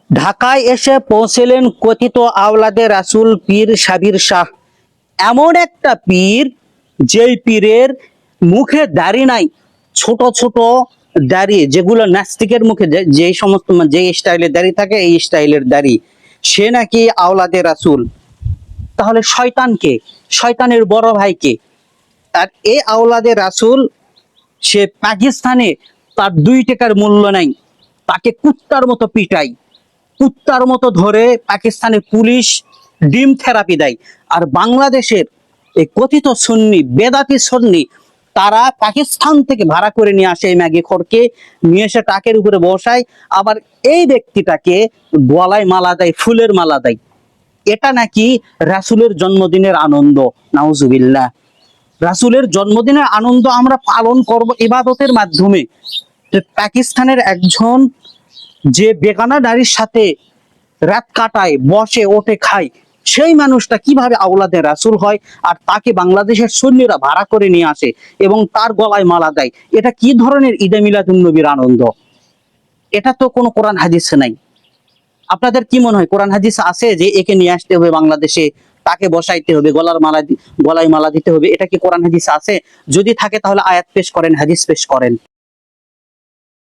ঢাকায় এসে পৌঁছলেন কথিত আওলাদে রাসূল পীর সাবির শাহ। এমন একটা পীর, যেই পীরের মুখে দাড়ি নাই, ছোট ছোট দাড়ি, যেগুলো নাস্তিকের মুখে যে সমস্ত যে স্টাইলের দাড়ি থাকে, এই স্টাইলের দাড়ি। সে নাকি আওলাদে রাসূল। তাহলে শয়তান কে? শয়তানের বড় ভাই কে? আর এই আওলাদে রাসূল, সে পাকিস্তানে তার 2 টাকার মূল্য নাই, তাকে কুত্তার মতো পিটাই, কুত্তার মতো ধরে পাকিস্তানের পুলিশ ডিম থেরাপি দেয়। আর বাংলাদেশের এই কথিত সুন্নি বেদাতি সুন্নি, তারা পাকিস্তান থেকে ভাড়া করে নিয়ে আসে এই ম্যাগি খোরকে, নিয়ে এসে টাকের উপরে বসায়, আবার এই ব্যক্তিটাকে গলায় মালা দেয়, ফুলের মালা দেয়। এটা নাকি রাসূলের জন্মদিনের আনন্দ। নাউজুবিল্লাহ। রাসূলের জন্মদিনের আনন্দ আমরা পালন করব ইবাদতের মাধ্যমে। পাকিস্তানের একজন যে বেগানা নারীর সাথে রাত কাটায়, বসে ওঠে খায়, সেই মানুষটা কিভাবে আওলাদে রাসূল হয়? আর তাকে বাংলাদেশের সুন্নিরা ভাড়া করে নিয়ে আসে এবং তার গলায় মালা দেয়। এটা কি ধরনের ঈদে মিলাদুন নবীর আনন্দ? এটা তো কোনো কোরআন হাদিসে নাই। আপনাদের কি মনে হয় কোরআন হাদিস আছে যে একে নিয়ে আসতে হবে বাংলাদেশে, তাকে বসাইতে হবে, গলায় মালা দিতে হবে? এটা কি কোরআন হাদিস আছে? যদি থাকে তাহলে আয়াত পেশ করেন, হাদিস পেশ করেন।